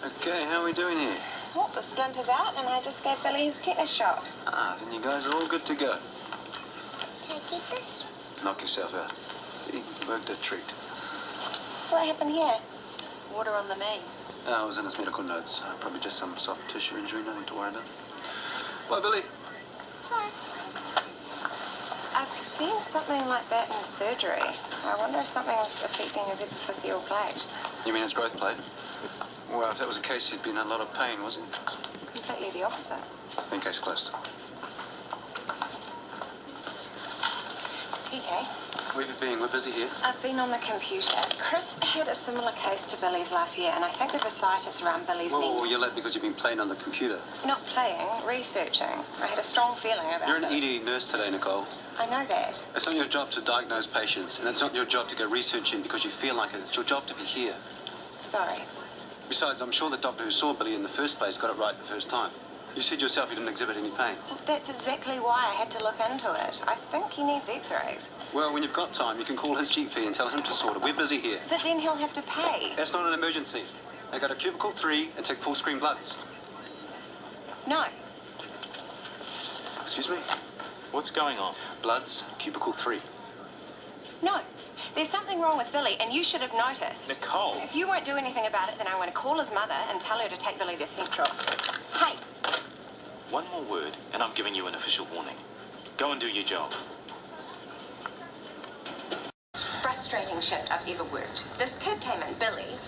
Okay, how are we doing here? Well, the splinter's out and I just gave Billy his tetanus shot. Ah, then you guys are all good to go. Can I keep this? Knock yourself out. See, worked a treat. What happened here? Water on the knee. I was in his medical notes. Probably just some soft tissue injury, nothing to worry about. Bye, Billy. Hi. I've seen something like that in surgery. I wonder if something's affecting his epiphyseal plate. You mean his growth plate? Well, if that was the case, he'd be in a lot of pain, wasn't he? Completely the opposite. In case closed. TK, Where have you been? We're busy here. I've been on the computer. Chris had a similar case to Billy's last year, and I think the bursitis around Billy's knee... Whoa, you're late because you've been playing on the computer. Not playing, researching. I had a strong feeling about You're an it. ED nurse today, Nicole. I know that. It's not your job to diagnose patients, and it's not your job to go researching because you feel like it. It's your job to be here. Sorry. Besides, I'm sure the doctor who saw Billy in the first place got it right the first time. You said yourself you didn't exhibit any pain. Well, that's exactly why I had to look into it. I think he needs x-rays. Well, when you've got time, you can call his GP and tell him to sort it. We're busy here. But then he'll have to pay. That's not an emergency. They go to cubicle 3 and take full screen bloods. No. Excuse me? What's going on? Bloods, cubicle 3. No. There's something wrong with Billy, and you should have noticed. Nicole! If you won't do anything about it, then I'm going to call his mother and tell her to take Billy to Central. Hey! One more word, and I'm giving you an official warning. Go and do your job. Frustrating shift I've ever worked. This kid came in, Billy.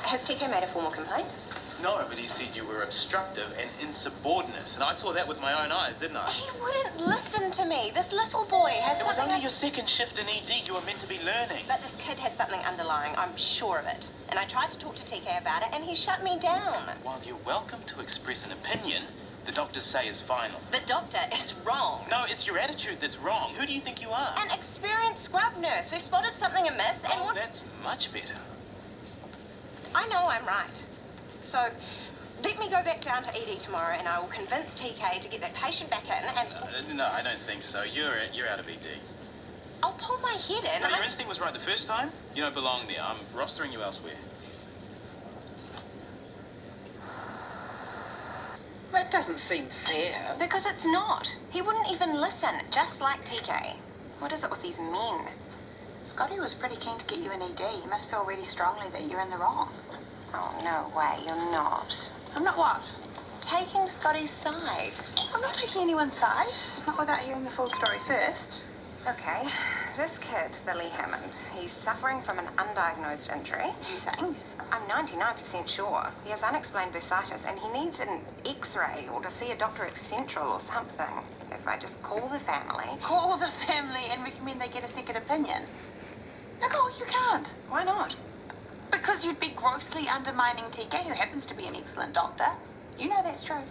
Has TK made a formal complaint? No, but he said you were obstructive and insubordinate, and I saw that with my own eyes, didn't I? He wouldn't listen to me. This little boy has It was something... only your second shift in ED. You were meant to be learning. But this kid has something underlying, I'm sure of it. And I tried to talk to TK about it, and he shut me down. While you're welcome to express an opinion, the doctors say is final. The doctor is wrong. No, it's your attitude that's wrong. Who do you think you are? An experienced scrub nurse who spotted something amiss and Oh, that's much better. I know I'm right. So, let me go back down to ED tomorrow and I will convince TK to get that patient back in and... No, I don't think so. You're out of ED. I'll pull my head in. No, your instinct was right the first time. You don't belong there. I'm rostering you elsewhere. That doesn't seem fair. Because it's not. He wouldn't even listen, just like TK. What is it with these men? Scotty was pretty keen to get you an ED. You must feel really strongly that you're in the wrong. Oh, no way, you're not. I'm not what? Taking Scotty's side. I'm not taking anyone's side. Not without hearing the full story first. Okay, this kid, Billy Hammond, he's suffering from an undiagnosed injury. You think? I'm 99% sure. He has unexplained bursitis and he needs an x-ray or to see a doctor at Central or something. If I just call the family... Call the family and recommend they get a second opinion. Nicole, you can't. Why not? Because you'd be grossly undermining TK, who happens to be an excellent doctor. You know that's true.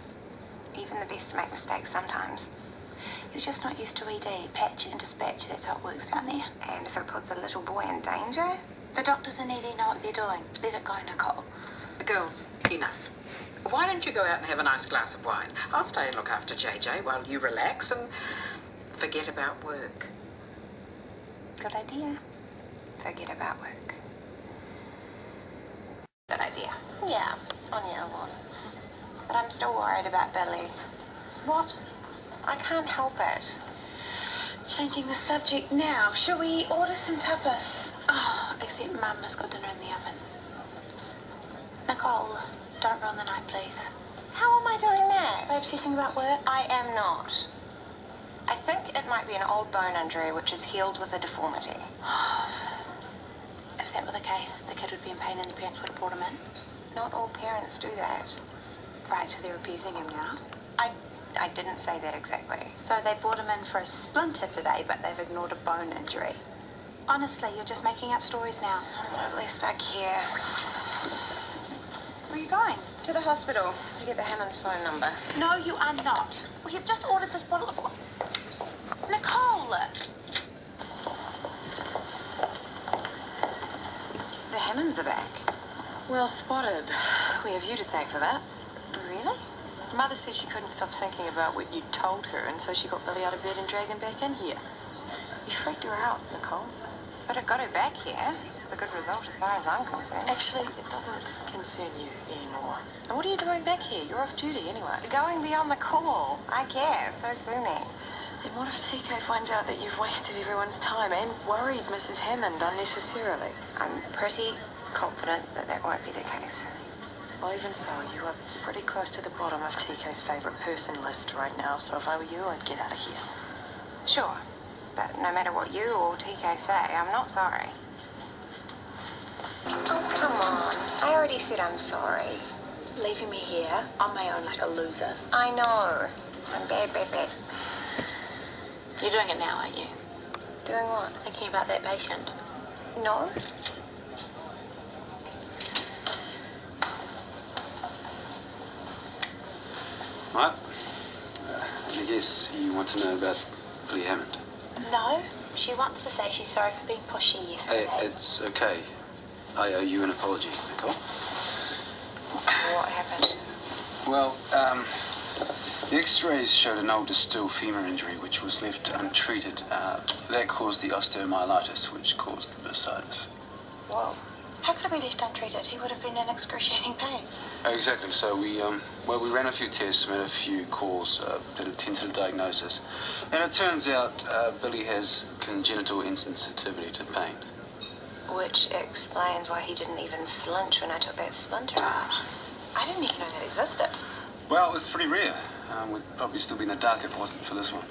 Even the best make mistakes sometimes. You're just not used to ED. Patch and dispatch, that's how it works down there. And if it puts a little boy in danger? The doctors in ED know what they're doing. Let it go, Nicole. Girls, enough. Why don't you go out and have a nice glass of wine? I'll stay and look after JJ while you relax and forget about work. Good idea. Forget about work. Good idea. Yeah, on your one. But I'm still worried about Billy. What? I can't help it. Changing the subject now. Shall we order some tapas? Oh, except Mum has got dinner in the oven. Nicole, don't ruin the night, please. How am I doing that? By obsessing about work? I am not. I think it might be an old bone injury which is healed with a deformity. If that were the case, the kid would be in pain and the parents would have brought him in. Not all parents do that. Right, so they're abusing him now? I didn't say that exactly. So they brought him in for a splinter today, but they've ignored a bone injury. Honestly, you're just making up stories now. At least I care. Where are you going? To the hospital to get the Hammond's phone number. No, you are not. We have just ordered this bottle of... Nicole! The Hammonds are back. Well spotted. We have you to thank for that. Really? Mother said she couldn't stop thinking about what you told her, and so she got Billy out of bed and dragged him back in here. You freaked her out, Nicole. But I got her back here. It's a good result as far as I'm concerned. Actually, it doesn't concern you anymore. And what are you doing back here? You're off duty anyway. Going beyond the call, I guess, so soon. Then what if TK finds out that you've wasted everyone's time and worried Mrs. Hammond unnecessarily? I'm pretty confident that that won't be the case. Well, even so, you are pretty close to the bottom of TK's favourite person list right now, so if I were you, I'd get out of here. Sure, but no matter what you or TK say, I'm not sorry. Oh, come on. I already said I'm sorry. Leaving me here on my own like a loser. I know. I'm bad. You're doing it now, aren't you? Doing what? Thinking about that patient. No? Right. I guess you want to know about Billy Hammond. No, she wants to say she's sorry for being pushy yesterday. Hey, it's okay. I owe you an apology, Nicole. What happened? Well, the x-rays showed an old distal femur injury which was left untreated. That caused the osteomyelitis, which caused the bursitis. Whoa. How could it be left untreated? He would have been in excruciating pain. Exactly. So we ran a few tests, made a few calls, did a tentative diagnosis, and it turns out Billy has congenital insensitivity to pain. Which explains why he didn't even flinch when I took that splinter out. I didn't even know that existed. Well, it's pretty rare. We'd probably still be in the dark if it wasn't for this one.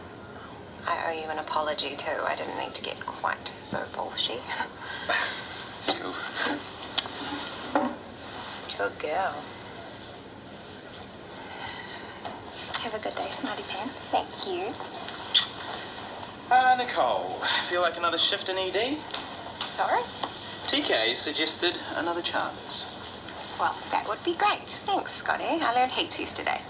I owe you an apology too. I didn't need to get quite so bullshy. Cool. Good girl. Have a good day, Smarty Pants. Thank you. Nicole, feel like another shift in ED? Sorry? TK suggested another chance. Well, that would be great. Thanks, Scotty. I learned heaps yesterday.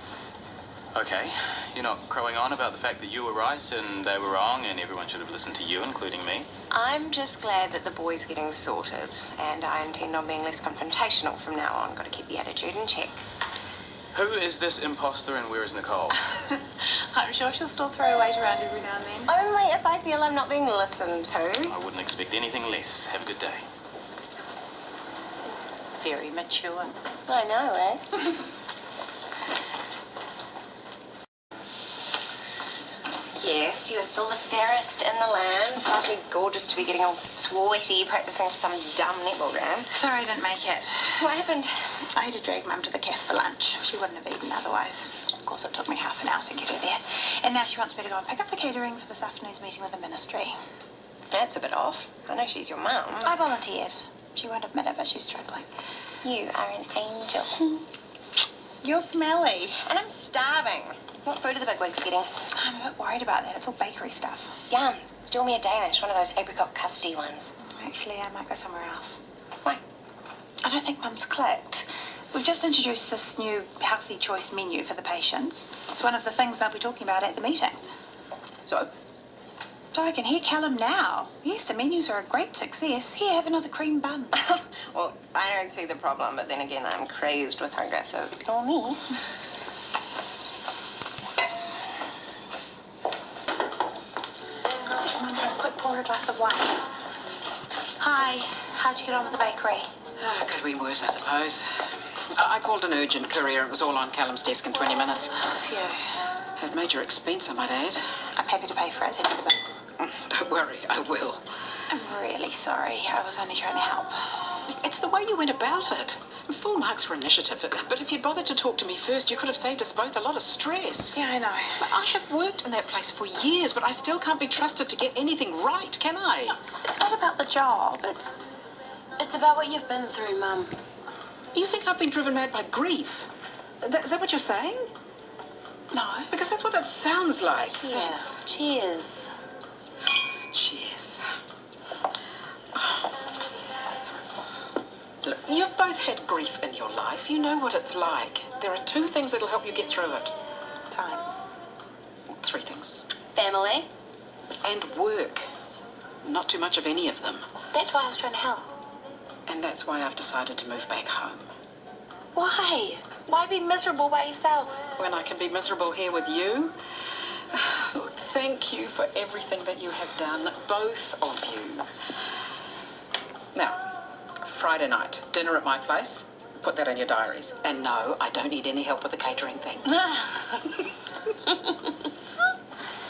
Okay, you're not crowing on about the fact that you were right and they were wrong and everyone should have listened to you, including me? I'm just glad that the boy's getting sorted, and I intend on being less confrontational from now on. Got to keep the attitude in check. Who is this imposter and where is Nicole? I'm sure she'll still throw her weight around every now and then. Only if I feel I'm not being listened to. I wouldn't expect anything less. Have a good day. Very mature. I know, eh? Yes, you are still the fairest in the land. Far too gorgeous to be getting all sweaty practicing for some dumb netball game. Sorry I didn't make it. What happened? I had to drag Mum to the cafe for lunch. She wouldn't have eaten otherwise. Of course, it took me half an hour to get her there. And now she wants me to go and pick up the catering for this afternoon's meeting with the ministry. That's a bit off. I know she's your mum. I volunteered. She won't admit it, but she's struggling. You are an angel. You're smelly. And I'm starving. What food are the bigwigs getting? I'm a bit worried about that. It's all bakery stuff. Yum. Steal me a Danish, one of those apricot custardy ones. Actually, I might go somewhere else. Why? I don't think Mum's clicked. We've just introduced this new healthy choice menu for the patients. It's one of the things they'll be talking about at the meeting. So? So I can hear Callum now. Yes, the menus are a great success. Here, have another cream bun. Well, I don't see the problem, but then again, I'm crazed with hunger, so ignore me. Quick, pour her a glass of wine. Hi, how'd you get on with the bakery? Could have been worse, I suppose. I called an urgent courier. It was all on Callum's desk in 20 minutes. Phew. At major expense, I might add. I'm happy to pay for it. Send me the bill. Don't worry, I will. I'm really sorry. I was only trying to help. It's the way you went about it. Full marks for initiative. But if you'd bothered to talk to me first, you could have saved us both a lot of stress. Yeah, I know. I have worked in that place for years, but I still can't be trusted to get anything right, can I? It's not about the job. It's about what you've been through, Mum. You think I've been driven mad by grief? Is that what you're saying? No. Because that's what it sounds like. Yeah. Thanks. Cheers. Cheers. Look, you've both had grief in your life. You know what it's like. There are two things that'll help you get through it. Time. Three things. Family. And work. Not too much of any of them. That's why I was trying to help. And that's why I've decided to move back home. Why? Why be miserable by yourself? When I can be miserable here with you. Thank you for everything that you have done, both of you. Now, Friday night, dinner at my place. Put that in your diaries. And no, I don't need any help with the catering thing.